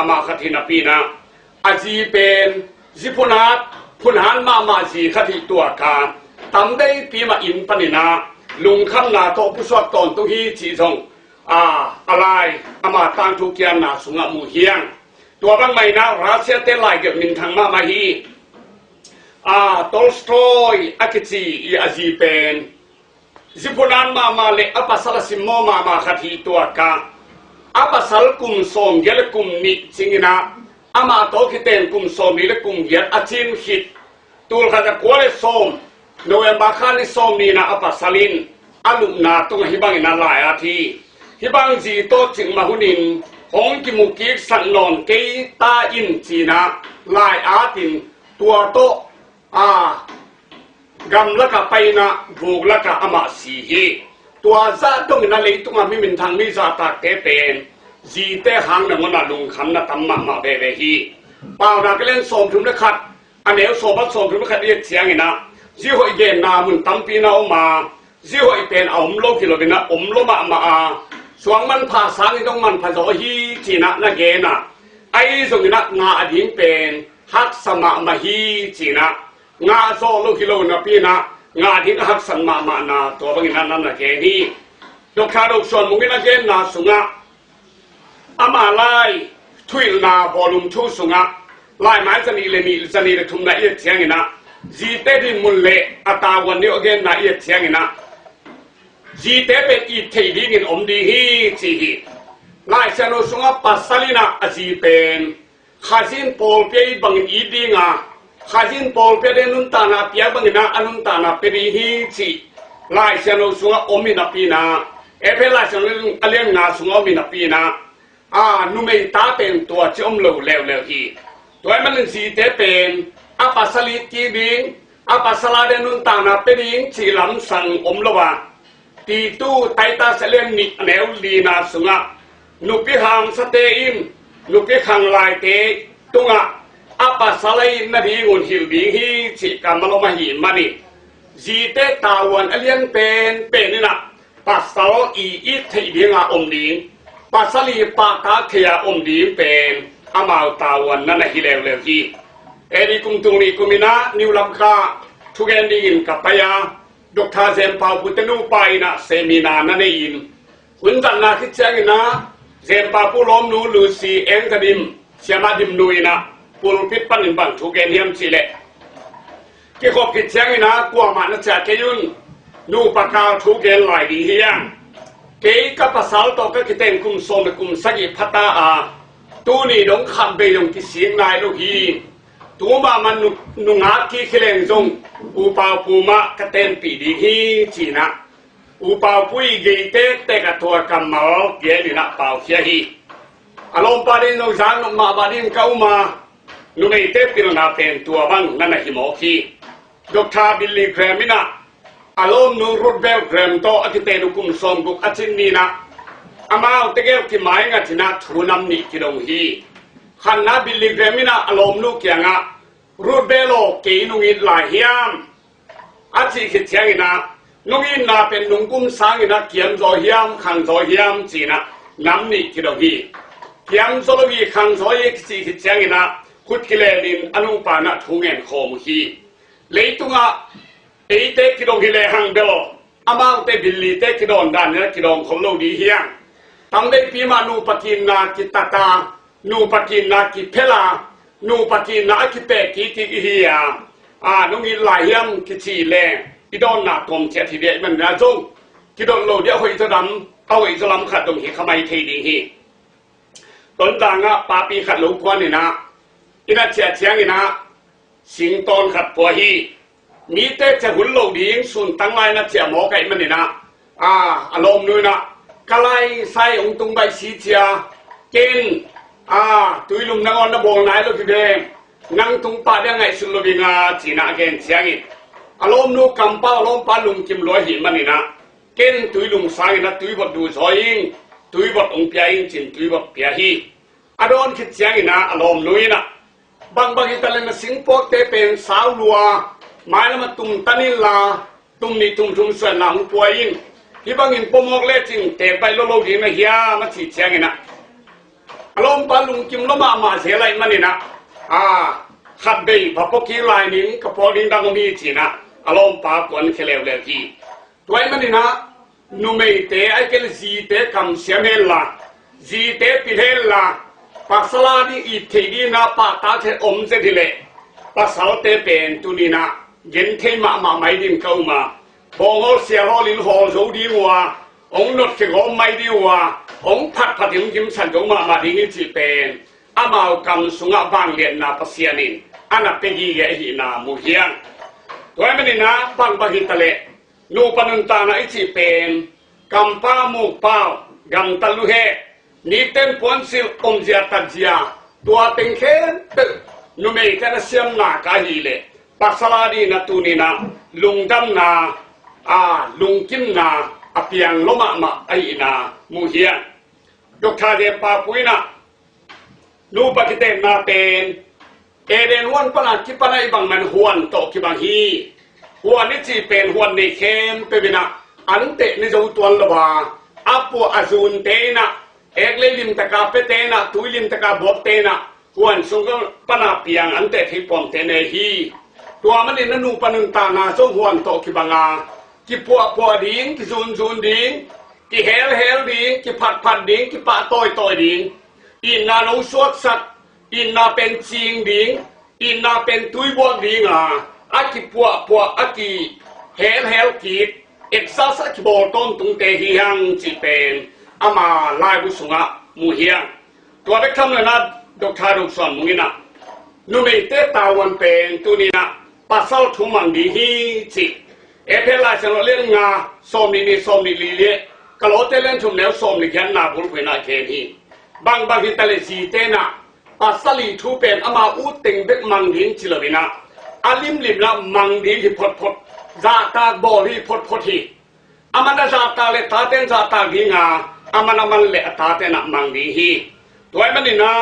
มาคตินาปีนะอาจีเป็นจิพุนัดพุนหันมาจีคติตัวกาทำได้ปีมาอินปนินาลุงคำนาโตผู้สวดตอนตุฮีจีจงอะไรอามาตังทุกอย่างนาสุงมูเฮียงตัวบางไม่นะรัสเซียเตลัยเกิดมินทางมาฮีโตลสโตยอากิจีอาจีเป็นจิพุนันมาเลอปัสสลสิมโมมาคติตัวกาอาปัสสลกุมสมเยลกุมนิจิงนะอามาโตคิเตนกุมสมนิลกุมเยลอาจินขิดตูลขัดกัวเลสมโนเอมบาคาลิสมนีนะอาปัสสลินอาลุนาตุงฮิบังอินาลายอาทีฮิบังจีโตจิงมาหุนินหงกิมุกิสันนอนเกยตาอินจีนะลายอาตินตัวโตกำลักไปนะบุกลักอามาสีฮีตัวซาตรงนั้นเลยตุงมิมินทางมิซาตาเตเป็นจีเตหังนังมันลุงคำนัตัมมาเบเบฮีเปล่านักเล่นสมทุมนักขัดอันเดียวสมบัติสมทุมนักขัดเรียกเสียงนะจีหอยเกนนามุนตั้มปีนาอมาจีหอยเป็นอมโลกิโลเป็นนะอมโลมาสวงมันภาษาที่ต้องมันภาษาฮีจีนะนักเกนะไอ้ส่งนักงาอดีตเป็นฮักสมามาฮีจีนะงาโซโลกิโลนะปีนะงาที่ฮักสันมานาตัวบางอย่างนั้นนะเกนี่ดอกคาดอกส่วนมุกินะเกนาสุงะอามาไลทุยนาบอลุมทูสุงะไล่ไม้จะนี่เลยนี่จะนี่เลยทุ่มละเอียดเชียงนะจีเตดิมุลเล่อัตาวันนี้โอเคละเอียดเชียงนะจีเตเป็นอีเทดีกินอมดีฮีจีฮีไล่เชนอสุงะปัสสลินะอจีเป็นข้าจินโปลเปียบังอีดีงาข้าจินโปลเปียเดนุนตานาเปียบังนะอนุนตานาเปรีฮีจีไล่เชนอสุงะอมินาปีนาเอเปไล่เชนอเลียงนาสุงะอมินาปีนานุเมตาเป็นตัวจมเลวฮีตัวมันสีเตเป็นอาปัสสลิกีดิงอาปัสสลาเดนุนตานาเปดิงชีลำสังอมลวะตีตู้ไตตาเสเลนนิแนวลีนาสุงะนุปิหามสเตอินนุปิขังลายเตตุงะอาปัสสลัยนาดีงุนหิลบิงฮีชีกามลมาหิมานิจีเตตาวันอเลียนเป็นนี่นะปัสสลอีเทดิงอมดิงปัสสลีปากาเขียอมดีเป็นอามาตาวันนั่นฮิเลวฮีเอริคุมตุงนีคุมินะนิวลัมคาทุกแอนดีนกับปยาดอกทาเซมพาพุตนูไปนะเซมินานั่นเองคุณจันนาคิดเชงนะเซมพาผู้ล้มนูลูซีเอ็งกดิมเชียมาดิมนุยนะปูลพิษปันบังทุกแอนเฮียมสิเลกี่ขบคิดเชงนะกลัวมันจะเกยุนนูปากาทุกแอนไหลดีเฮียเกี่ยกับภาษาตอกกิเตนกุมโซมกุมสกิพัตตาตัวนี้ดงคำเบยงกิเสียงนายลูกฮีตัวมันนุงอาคีเคลงจงอุปาปูมะกเตนปีดีฮีจีนะอุปาปุยเกยเตเตกตัวกำมาเกี่ยลินะเป่าเชียฮีอารมณ์ปาดินนุจานนุมาบาดินเข้ามานุไม่เตปิลนาเป็นตัวบังนั่นหิมอคีดอกทาบิลลีแกรมินะอารมณ์นูรุดเบลแกรมโตอกิเตนุกุมสมกุกอจินนีนะอามาเอาเตเกลที่หมายงัดนะทูนำนิกิดงฮีขันนาบิลลีแกรมินะอารมณ์ลูกยังะรูดเบโลกีนุงินหลายเฮียมอาชีคิดเชียงนะนุงินนาเป็นนุงกุมสางนะเกียมโซเฮียมขังโซเฮียมจีนะนำนิกิดงฮีเกียมโซโลวีขังโซเยกจีคิดเชียงนะคุดกิเลนินอนุปานะทุงเงินโคมฮีเลยตุงะเอเตกิดงฮีเลหังเบโลอามาเอาเตบิลลีเตกิดงดานนะกิดงของโลดีเฮียงตั้งได้ปีมานูปกินนากิตตานูปกินนากิเพลานูปกินนาคิเปกิติเฮียนุงินหลายเฮียมกิชีเลกิดอนนาคมเชติเดียมันนะจงกิดอนโลเดียวหอยจะดำเอาอิสลามขัดตรงหีขมายเทดีฮีต้นต่างอ่ะปาปีขัดลูกควนี่นะอินาเชียเชียงนี่นะสิงตอนขัดปัวฮีมีเตจะหุ่นโลดีงส่วนตั้งไลนะเชียหมอไก่มันนี่นะอารมณ์นู้นนะกะไลใส่องตุงใบสีเชียกินตุยลุมนังอนนับงนายลูกเดงนังตุงปาได้ไงสุนลบิงจีน่าเกนเชียงอีอารมณ์นูกำป้าอารมณ์ปาลุงจิมลอยหิมันนี่นะเกนตุยลุมสายนะตุยบดดูซอยิงตุยบดองเปียยิงจินตุยบดเปียฮีอารมณ์คิดเชียงอีนะอารมณ์ลุยนะบางอิตาลีนะสิงโปเตเป็นสาวลัวหมายแล้วมาตุ่มตันิลาตุ่มนี่ตุ่มส่วนหนังปัวยิงที่บางอินปมอกเล่จริงแต่ไปโลดีนะเฮียมาฉีดเชียงอีนะ อารมณ์ปาลุงกิมละมาเสียไรมันนี่นะขัดเบย์พอพกี้ลายนิ้งกับพอดิ้งดังมีจีนะอารมณ์ปากวนเคลวเลกีตัวมันนี่นะนูไม่เตะไอ้เกลจีเตะคำเสียเมลละจีเตะพิเทลละปักสลาดีอีทีดีนะปาตาเทอมเสดิเลปักสาวเตะเป็นตุนีนะเย็นเทมาไม่ดิ้งเข้ามาพองเอาเสียรอลินหอสูดีวัวองนดเสียงไม่ดีวัวองผัดหิมกิมสันจงมาดิ้งจีเป็นอามากำสุงบางเลียนนาปัสยานินอันนั้นเป็นยี่เหี้ยนามุเฮียงตัวมันนี่นะบางบางหิตะเลนูปนันตานะอิจิเป็นกำป้ามูเป้ากำตะลุเฮนี่เต็มปวนสิลอมเจียตัดเจียตัวเต็งเข็นตึนูไม่กันเสียมนากาฮีเลปักสลาดีนะตูนีนะลุงดำนาลุงกิมนาอภิยังลมาไอนามุเฮียงยกท่าเดียปาปุยนะนูปกิเตนาเป็นเอเดนวันปนัดคิปนัยบังมันหวนโตคิบังฮีหวนนี่จีเป็นหวนในเข้มเปบินะอันเตในเจ้าตัวละบาอัปปอาซูนเตนะเอกเลลิมตะกาเปเตนะตุยลิมตะกาบอบเตนะหวนสุงปนาเปียงอันเตที่ปอมเตเนฮีตัวมันนี่นูปนันตานาส่งหวนโตคิบังอากิปัวดิ้งกิซูนดิ้งกิเฮลดิ้งกิผัดดิ้งกิปะต้อยดิ้งอินนาโนสวดสัตอินนาเป็นจิงดิ้งอินนาเป็นตุยบวกดิ้งอากิปัวอากิเฮลกิเอกซาสกิโบต้นตุงเตหิฮังจีเป็นอามาลายบุษงะมูเฮียงตัวเด็กทำเลยนะดอกทาดอกสอนมุงินะนูไม่เตตาวันเป็นตัวนี้นะปัสสาวะทุมันดีฮีจีเอเพลาฉันเลี้ยงงาส้มนี่ส้มนี่ลีเล่กะโหลเตเล่นชุมแล้วส้มนี่แค่นาบุรุษนาเคนฮีบางที่ตะเลสีเตนะปัสสลีทูเป็นอามาอูติงเบกมังดินจิลวินะอาลิมละมังดินที่พดซาตาบอลีพดฮีอามันซาตาเลตาเตนซาตาดิงาอามันเลตาเตนะมังดิฮีตัวมันนี่นะ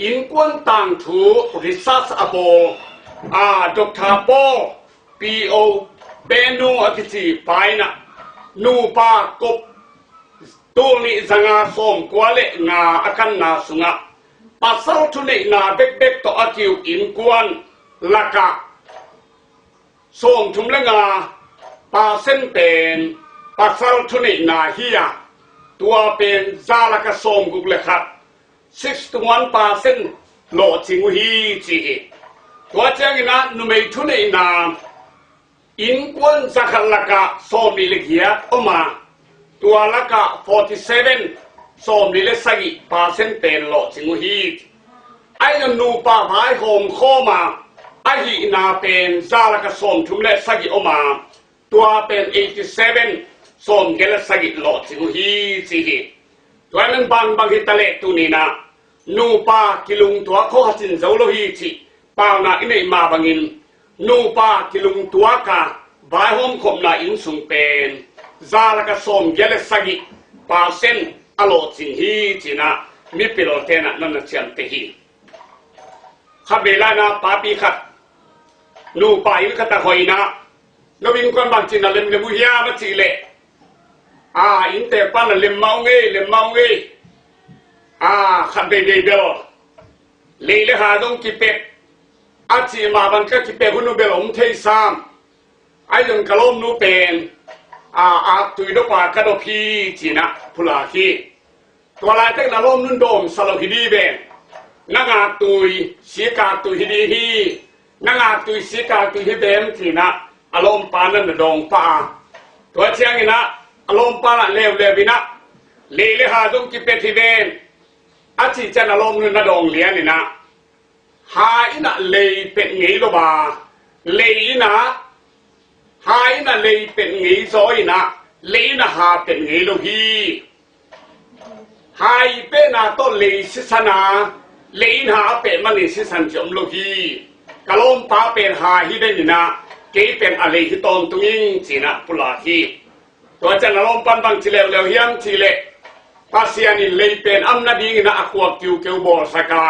อินกวนต่างทูริซัสอโบดอกทาโปปีโอเบนูอกิจิไปนะนูปากบตูนี่สังอาสมกว่าเลงาอากันนาสุงะปัสสาวะทุนี่นาเบ็กต่ออากิวอินกวนลักะสมทุมเลงาปาเส้นเป็นปัสสาวะทุนี่นาเฮียตัวเป็นซาลักะสมกุกเลขัด61%โลจิงฮีจีตัวเจ้ากินะนุไม่ทุนี่นาอินกวนสักลักะสมมิลเกียออกมาตัวลักะ47สมมิลสกิ%เป็นโลจิงฮีไอ้นูปาพายโฮมข้อมาไอ้หีนาเป็นซาลักะสมทุมเลสกิออกมาตัวเป็น87สมเกลสกิโลจิงฮีจีตัวนั้นบางที่ตะเลตุนีนะนูปากิลุงตัวข้อหันเจ้าโลฮีจีปาวนาอินเอมาบังินนูปากิลุงตัวกาบายโฮมขมนาอินสุงเป็นซาลกะสมเยลสกิ%อโลจิงฮีจีนะมีปิโลเตนะนั่นเชียนเตฮีขับเบลานะปาปีขัดนูปาอิลขัดตะหอยนะนวินคนบางจีนะเล็มมุฮิยามาจีเลอินเตปันเล็มเมาเงขัดเบเดเบลเลหาดงกิเปกอาจีมาบันก็กิเปกุนูเบลอมเทซามไอ้ยังกะลมนูเป็นตุยดกว่ากระดพีจีนะพุลาคีตัวลายเทคนาลมนุนโดมสโลฮิดีเบนนังอาตุยสีกาตุยฮิดีฮีนังอาตุยสีกาตุยฮิเบนจีนะอารมณ์ปานันดงปาตัวเชียงนะอารมณ์ปาละเลวบินะเลหาดงกิเปกฮิเบนอาจีจันอารมณ์นุนดงเลียนี่นะหายนะเลยเป็นงี้โลบาเลยนะหายนะเลยเป็นงี้ซอยนะเลยนะหาเป็นงี้โลฮีหายเป็นนะต้นเลยศิษนาเลยนะเป็นมันเลยศิษนจมโลฮีกะลมปาเป็นหายที่ได้นี่นะเกเป็นอะไรที่ตอนตรงนี้จีนะปุลาฮีตัวจันอารมณ์ปันบางทีเลวเฮียงทีเลภาษานี่เลยเป็นอัมนาดีนะอควาคิวเกวบอสกา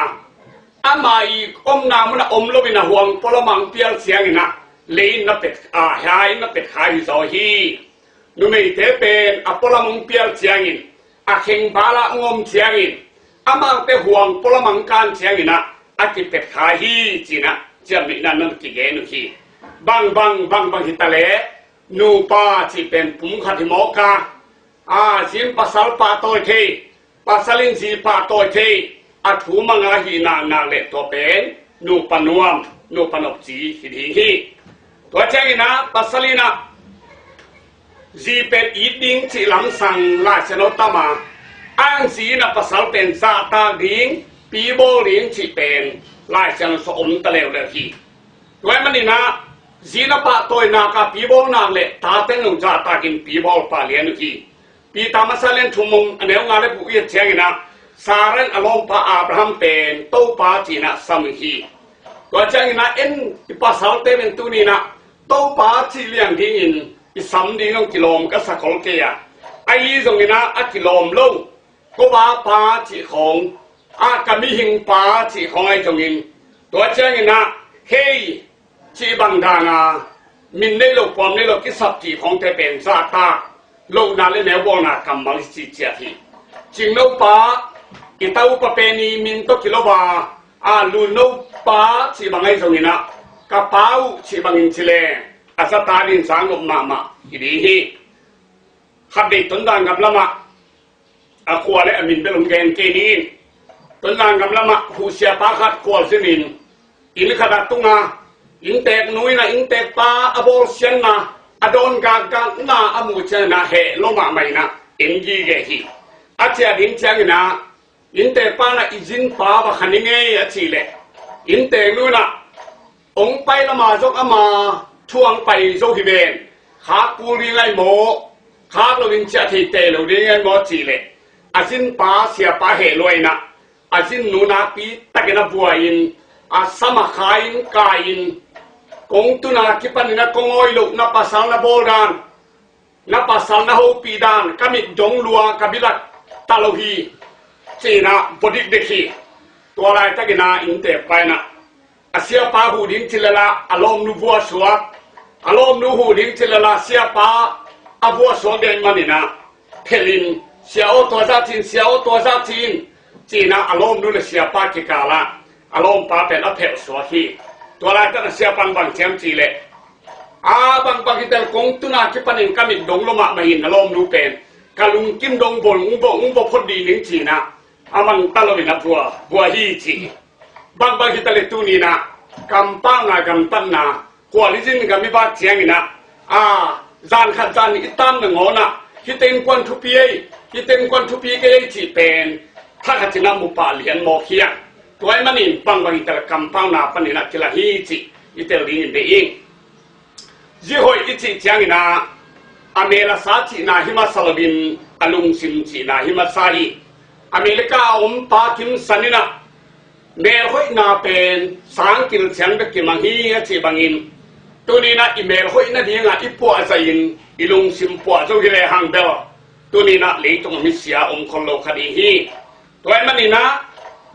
อามาอีอมนามันอมลบินะห่วงพลมังเปียลเสียงนะเลนนับเป็ดหายนับเป็ดหายซอฮีนูไม่เทเป็นพลมังเปียลเสียงอาเข่งบาละงมเสียง อามาเตห่วงปลมังการเชียงนะอากิเป็ดขาฮีจีนะจะมีนั่นนั่นกิเกนุฮีบังฮิตาเลนูปาที่เป็นปุ่มขัดหิมอกาสิมปัสสาวะตัวเทปัสสลินสีปาตัวเทอัฐูมังอาฮีนาเลตัวเป็นนูปนวมนูปนกจีฮิดีฮีตัวเชียงนะปัสสลินะจีเป็นอีดิ้งที่หลังสั่งราชโนตมาอ้างสีนับภาษาเป็นซาตาดิ้งปีโบลิงที่เป็นราชโนสมตะเลวเลยทีด้วยมันนี่นะจีนับปะตัวนาคาปีโบนาเลตาเต็งลงจาตากินปีโบปาเลียนทีปีตามาซาเลนชุมงอันเดียวงานเลยผู้เยี่ยมเชียงนะสารันอารมณ์พระอับราฮัมเป็นโตปาจีนะสมุฮีตัวเชียงนะภาษาเต็มตัวนี้นะโตปาจีเลียงดิ้งอิสัมดีงกิโลมก็สักคนเกียไอลีตรงนี้นะกิโลมลงก็ว่าปาจีของกมีหิงปาจีของไอตรงนี้ตัวเจ้านี่นะเฮ้ยจีบังดางมินในโลกความในโลกกิสับจีของเทเป็นซาตาโลกนั้นเลยแนวบนากรรมมาลิจิเจียทีจิงโลปาอิตาอุปเปนีมินโตกิโลบาลูโนปาจีบังไอตรงนี้นะกระเป๋าจีบังอินชิเลอาสตาดินสางบมาฮิดีฮีขับเด็กต้นด่างกับละมะขวาและมินเป็นลมแกนเกนีต้นด่างกับละมะหูเสียปาขัดขวาสิมินอินขดัดตุงาอินเตกนุยนะอินเตกปาอโบเซียนนะอดอนกากานาอมูเชนะเฮโลมาไม่นะอินยีเกฮีอาเจียดินเชียงนะอินเตกปานะอิจินปาบะขันเงยอาชีเลอินเตกนุยนะองไปละมาจกอามาช่วงไปโซฮิเบนขาปูรีไงโมขาเราวินเชียทีเตเราเรียนโมจีเลอาจินปาเสียปาเหลอยนะอาจินนูนาปีตะเกนบัวอินสมัครอินกาอินกงตุนาคิปันนะกงอยลุกนับภาษาละโบราณนับภาษาละโฮปีดานกามิจงลัวกาบิลักตาโลฮีจีนะบดิกเดคีตัวอะไรตะเกนาอินเตไปนะอาเซียปาหูดิ้งจิลละอารมณ์นูบัวสวกอารมณ์นูหูดิ้งจิลละเสียปาอาบัวสวกเดนมันนี่นะเพลินเสียโอตัวซาจินเสียโอตัวซาจินจีนะอารมณ์นูเลเสียปากิกาละอารมณ์ปาเป็นอเพลสวกีตัวอะไรตั้งเสียปันบางเชียมจีเลบางกิเตลกงตุนาคิปันินกามิดงลมาไม่หินอารมณ์นูเป็นกาลุงกิมดงบนอุบพอดีหนึ่งจีนะมันตลอดนะบัวฮีจีบางกิเตลตุนีนะกำปั้งนะกำตั้นนะกว่าลิจินกำมีบาดเชียงนะจานขัดจานอิตามหนึ่งหัวนะฮิเต็งควันทุปีก็ยังจีเป็นถ้าขัดจินามุปาเลียนโมเคียตัวไอ้มันนี่บางอิตากำปั้งนะปันนี่นะกิลาฮีจีอิตาลีนี่เองยี่ห้ออิจิเชียงนะอเมริกาสาจีนะฮิมาซาลบินอลุงซิมจีนะฮิมาซาฮีอเมริกาปาคิมสันนี่นะเมลหอยนาเป็นสังกิลเชียงเบกิมังฮีจีบังอินตัวนี้นะอีเมลหอยนาดีงาอีปัวใจอินอีลุงซิมปัวเจ้ากิเลหังเบลตัวนี้นะเลยตรงมิเสียคนโลคดีฮีตัวไอ้มันนี่นะ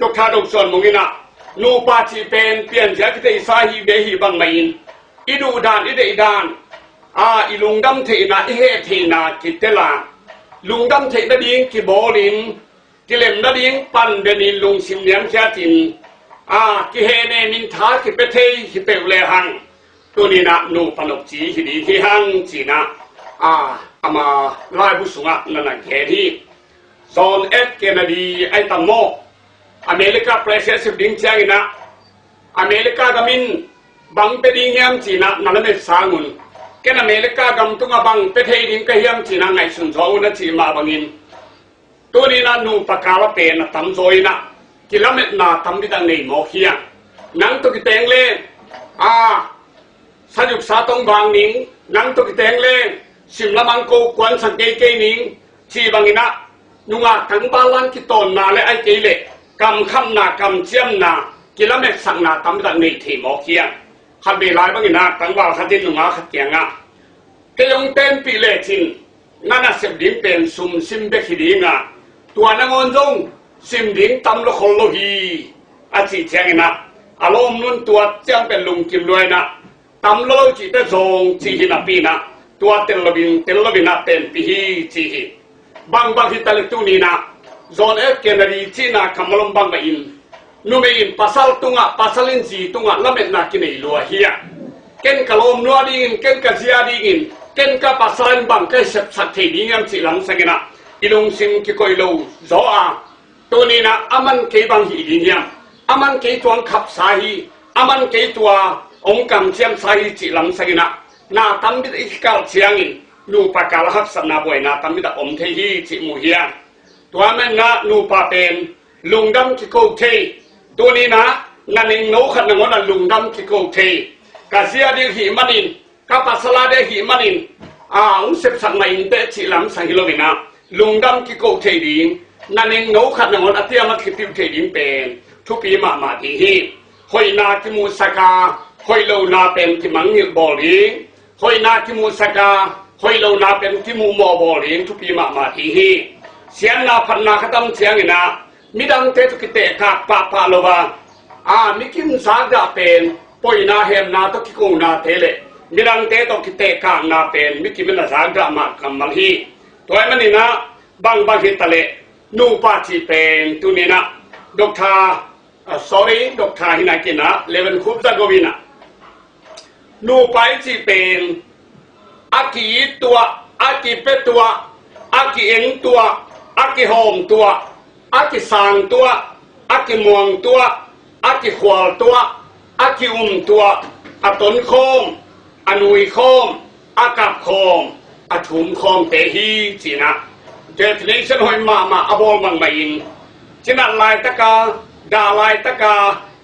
ดกทาดกส่วนมึงนี่นะนูปาชีเป็นเปลี่ยนเสียกิเตอิสาฮีเบฮีบังไม่อินอีดูดานอีเดดานอีลุงดำเทนะอีเฮเทนะกิเตลาลุงดำเทนาดีงกิโบลินกิเลมนาดีงปันเดนินลุงซิมเนียมเชียจินกิเฮเนมินทากิเปเทฮิเปวเลหังตัวนี้นะนูปนกจีฮิดีฮิหังจีนะอามาลายบุษงะนั่นน่ะแค่ที่ซอนเอฟเกนาดีไอตัมโมอเมริกาประเทศสิบดิ้งเชียงนะอเมริกากามินบังเปดิ้งเฮียมจีนะนั่นไม่สาnguนแค่อเมริกากำตุงบังเปเทดิ้งก็เฮียมจีนะไงสุนทรนะจีมาบังอินตัวนี้นะนูปากกาลเป็นนะตั้มโซยนะกิลเมตรนะตั้มดิดังในหมอกเฮียนังตุกิเตงเล่สยุกสาตงบางนิงนังตุกิเตงเล่สิมละมังโกกวนสังเกตนิงชีบังอินะนุงาทั้งบาลังกิโตนนาและไอเกเล่กำคำนากำเจียมนากิลเมตรสังนาตั้มดิดังในที่หมอกเฮียขันเบลายบังอินะตั้งว่าขัดดินนุงาขัดเกียงเกยงเต้นปีเล่ชินนั่นน่ะเสพดิ้งเป็นซุ่มซิมเบคิดิ้งตัวนางอนจงซิมดิ้งตำละคนโลฮีอาจีเชียงนะอารมณ์นุ่นตัวเจ้าเป็นลุงกิมด้วยนะตำโลจีเตจงจีฮินาปีนะตัวเตลบินนะเต็นปีฮีจีฮิบางฮิตาลิตุนีนะ zon kenari china kamalom bang in numein pasal tunga pasalin ji tunga lamet na kinai lo hiya ken kalom no ding ken ka zia ding ken ka pasalan bang ka sep sak thei ding am chi lam sangena ilung sim ki koi lo zo a to ni na aman ke bang hi ding yam aman ke tuang khap sa hi aman ke tua ong kam chiam sa hi chi lam sangena na tam bi ikal chiangin nu pakal hak sana boy na tam bi da om thei hi chi mu hiyaตัวมันนะนูปาเป็นลุงดำกิโกเทตัวนี้นะนั่นเองโน้ขันงอนลุงดำกิโกเทกาเซียดีหิมันินกาปัสลาเดหิมันินอุ้งเสพสังไม่อินเตจิลำสังฮิโลวินะลุงดำกิโกเทดิงนั่นเองโน้ขันงอนอัตยามัคิปิวเทดิงเป็นทุปีมาดีฮีหอยนากิมูสกาหอยโลนาเป็นกิมังฮิลบอลิงหอยนากิมูสกาหอยโลนาเป็นกิมูมอบอลิงทุปีมาดีฮีเสียงนาพันนาขตั้มเสียงนะมิดังเตตุกิเตะกาปะโลวามิกิมสาดาเป็นปอยนาเฮมนาตกิโกนาเทเลมิดังเตตุกิเตะกานาเป็นมิกิมนาสาดามากัมมัลฮีตัวมันนี่นะบางฮิตะเลนูปาจิเป็นตุนีนะดอกทาsorry ดอกทาฮินากินะเลเวนคุบซาโกวินะนูไปจิเป็นอากิตัวอากิเปตัวอากิเอ็งตัวอากิโฮมตัวอากิสางตัวอากิมวงตัวอากิขวาตัวอากิตัวอาต้นโคมอานุยโคมอากับโคมอาถุมโคมเตฮีจีนะเจตนิฉันหอยมาอบอลบังใบอินจีน่าลายตะกาดาลายตะกา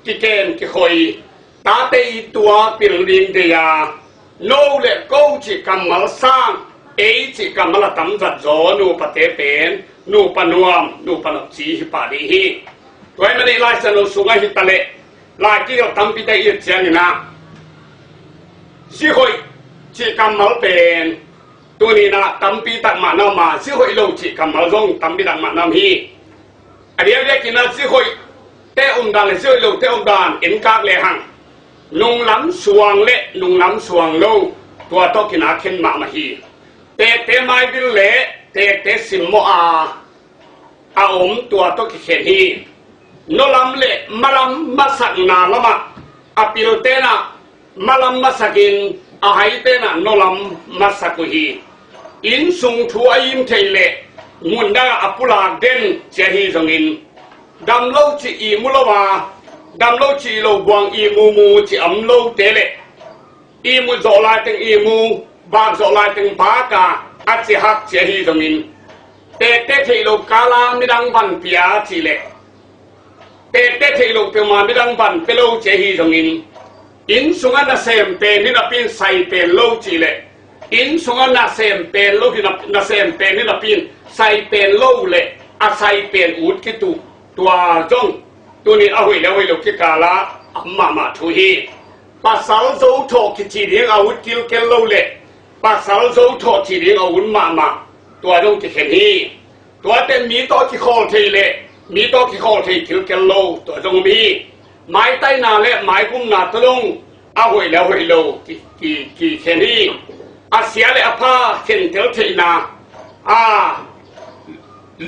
กิเกนกิคอยตาเตยตัวปิลลินเดียโนเลกูจิกัมมัลซางจิกัมมัลตัมจัดโจนูปะเตเป็นนูปนวมนูปนจีฮิปาดีฮีตัวมันนี่ลายสนุสุงหิตะเลลายที่เราทำพิธียืดเสียงนะสิหอยจิกัมมัลเป็นตัวนี้นะทำพิธีตักมานามาสิหอยโลจิกัมมัลรงทำพิธีตักมานาฮีอันนี้เรียกนะสิหอยเตะดานเลยสิหอยโลเตะดานเอ็นกากเลยหังนุงล้ำสวงเละนุงล้ำสวงโลตัวโตกินาเข็นมาฮีเตะไม้บิลเละเตะสิมโมอาอมตัวโตกิเข็นฮีโนล้ำเละมาล้ำมาสักนาละมาอปิโลเตนะมาล้ำมาสักินอาหายเตนะโนล้ำมาสักุฮีอินสุงทัวยิมเทเลมุนดาอปุลาเดนเจฮีจงอินดำโลจิอีมุลวาดำโลจิโลบวงอีมูจิอัมโลเตเลอีมูโซลาตึงอีมูบางโซลาตึงปากาอัจฉริเจฮีจงอินเตเทโลกาลามิดังบันปิอาจิเลเตเทโลเปมามิดังบันเปโลเจฮีจงอินอินสุงานาเซมเปนินาปินไซเปโลจิเลอินสุงานาเซมเปโลกินาเซมเปนินาปินไซเปโลเลอาไซเปนอุดกิตุตัวจงตัวนี้เอาไว้แล้วไว้โลกิกาลาอัมมาทุฮีปัสสาวะโซโถกิจีเรียงอาวุธกิลเกลโลเลปัสสาวะโซโถจีเรียงอาวุธมาตัวจงกิเขนีตัวเต็มมีตัวกิโคลทีเลมีตัวกิโคลทีกิลเกลโลตัวจงมีไม้ใต้นาและไม้กุ้มนาตะลงเอาไว้แล้วไว้โลกิเขนีอาเสียเลยอภาเข็นเทลเทนา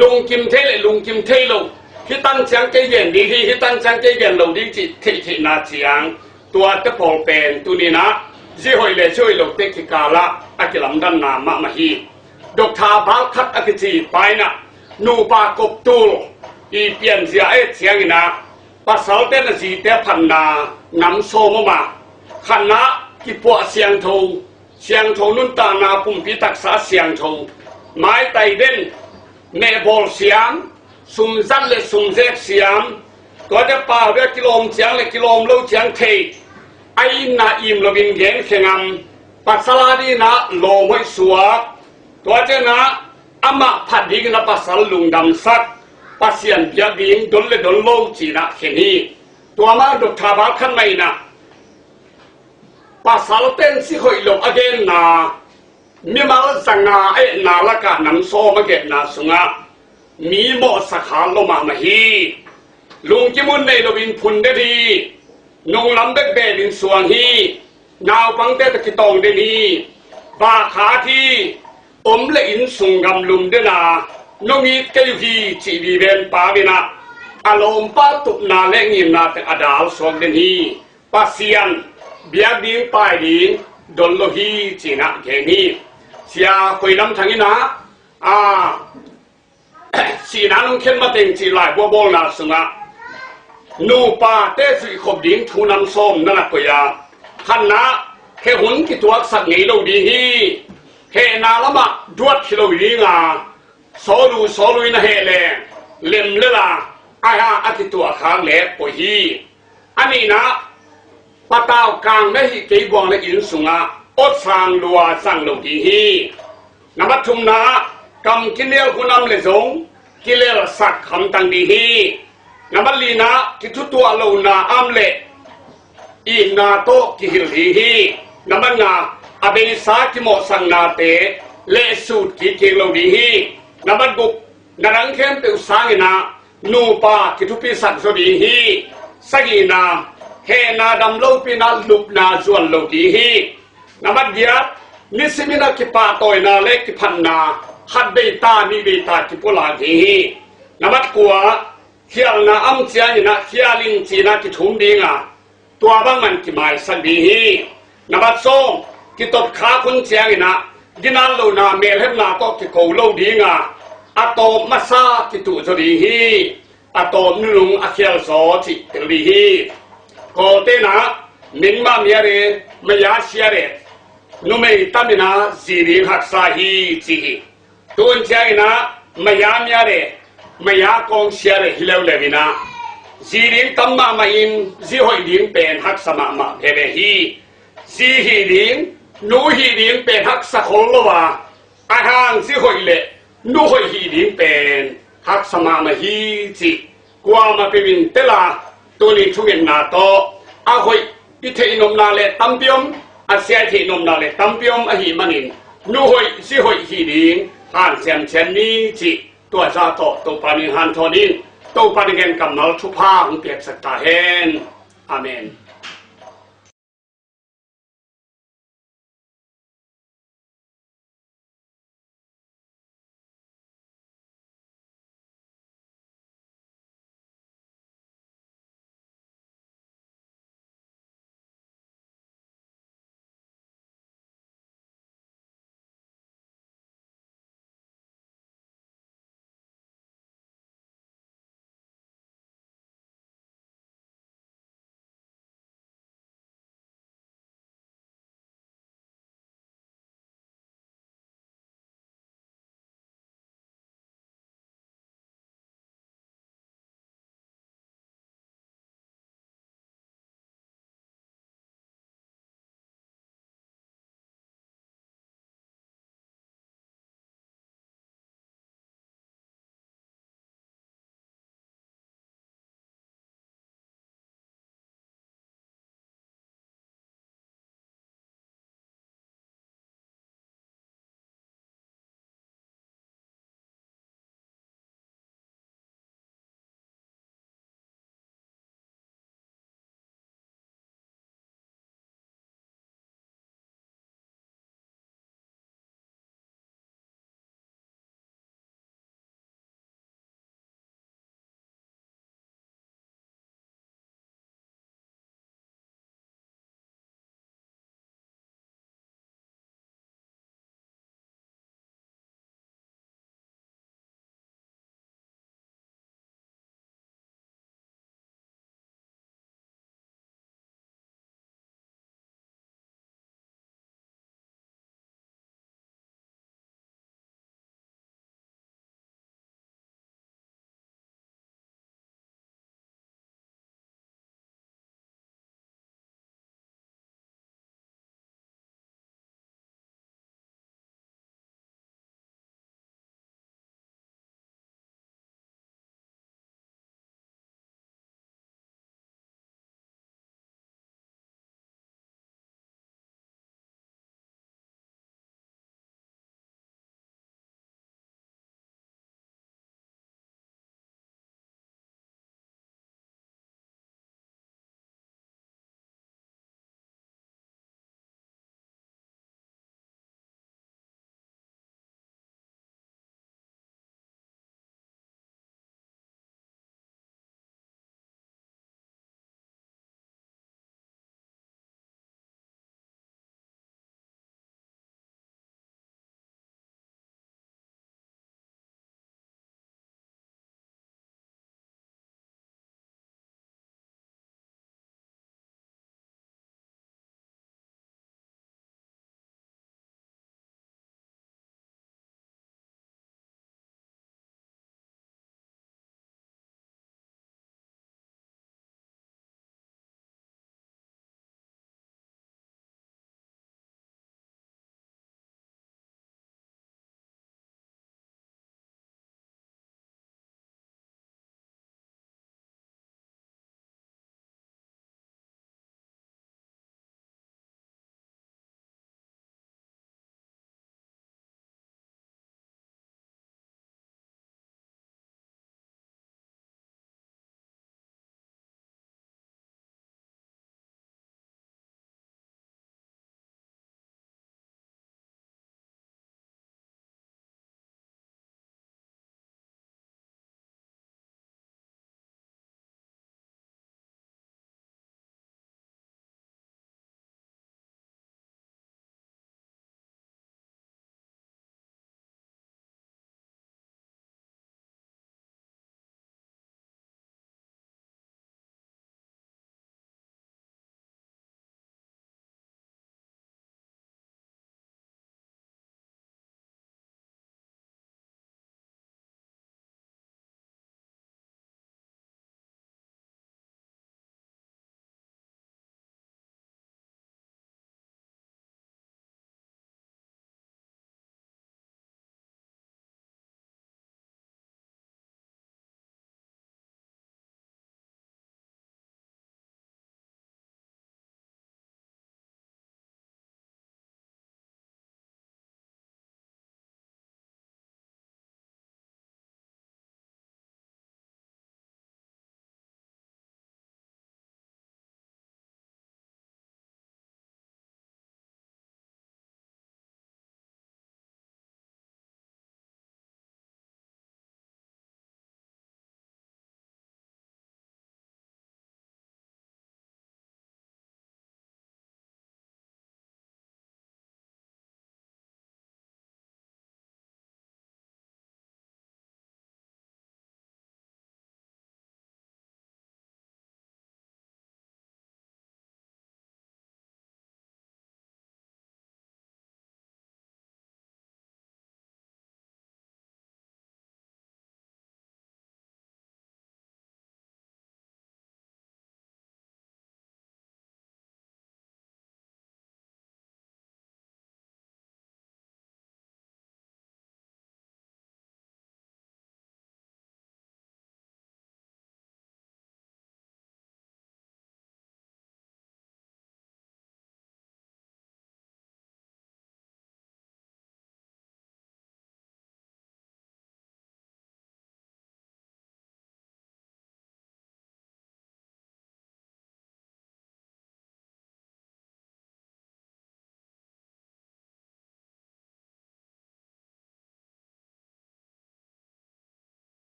ลุงกิมเทเลลุงกิมเทโลที่ตั้งเสียงใจเย็นดีที่ตั้งเสียงใจเย็นเราดีจิตเทนาเสียงตัวจะพอเป็นตัวนี้นะที่หอยเลยช่วยเราเทกิกาละอากิลำดันนามาฮีดอกทาบาคัดอากิจีไปนะนูปากบตูลอีเปลี่ยนเสียเสียงนะภาษาเต้นสีเตพันนานำโซมาคณะกิปวเสียงโทนุ่นตานาปุ่มพิทักษาเสียงโทไม้ไตเด่นเมบอลเสียงสุมซันและสุมเซกเสียงตัวจะป่าเรียกกิโลมเสียงและกิโลมเล่าเสียงเทไอ้นาอิมระบินเย็นเขียงปัสสาวะดีนะโลไม่สวกตัวเจ้านะอามาผัดดิกนะปัสสาวะลุงดำซักปัสเซียนเบียดิงดนเลยดนโลจีนะเขียนีตัวมาดกทาบาขันไม่นะปัสสาวะเต้นสิหอยลงอเกนนามีมาลสังนาไอ้นาละกะน้ำโซมาเก็บนาสุงะมีโมสักขาลมาฮีลุงจิมุนในระบินพุนได้ดีนงลำเด็กเบลินสวงฮีนาวปังเตตะกิตองได้ดีบาขาที่อมเลอินสุงกำลุมเดนา nongi kayuhi chi bi ben pa bina alom pa tup na le ngim na te adal sok den hi pasian bia ding pai ding don lo hi chi na ge ni sia koi lam thangina si na nong khen ma teng chi lai bo bol na sunga nu pa te si khop ding thu nam som na ko ya khan na khe hun ki tuak sak ngei lo di hi he na lama duat ki lo di nga so lu na he le lem le la aya atitu akhang le po hi ani na patao kang me hi ke bong le in sunga ot sang lua sang lo di hi namathum na kam kinel kunam le zong kilel sak kham tang di hi namali na kitutu alo na amle i na to ki hil hi namanga abe sa ki mo sang na te le sut ki ke lo di hi namat guk narang khem pe usang na nu pa kitupi sak so di hi sagi na he na dam lo pi na lup na zuan lo di hi namat dia nisimina ki pa toy na le ki phan na hat be ta ni be ta ki pola di hi namat kwa khial na am chia ni na khialin chi na ki thum ding a tua bang man ki mai san di hi nabat so ki tot kha kun chia ni na dinal lo na mel hem na to ki ko lo ding a ato masa ki tu so di hi ato nung a khial so chi di hi ko te na min ma mi re ma ya sia re nu me tamina ziri hak sa hi chi hi tun chia ni na ma ya mi re maya kong share hilau levina ziring tamma main zi hoi ding pen hak sama ma phebe hi zi hi ding nu hi ding pen hak sa khol lo wa a hang zi hoi le nu hoi hi ding pen hak sama ma hi chi kwa ma pe win tela to li thungen na to a hoi i the inom na le tampiom a sia the inom na le tampiom a hi manin nu hoi zi hoi hi ding han sem chen ni chiตัวซาโตตัวปานิฮันทอนินตัวปานิเกนกัมมัลทุพาของเปียกสัตตาเฮนอาเมน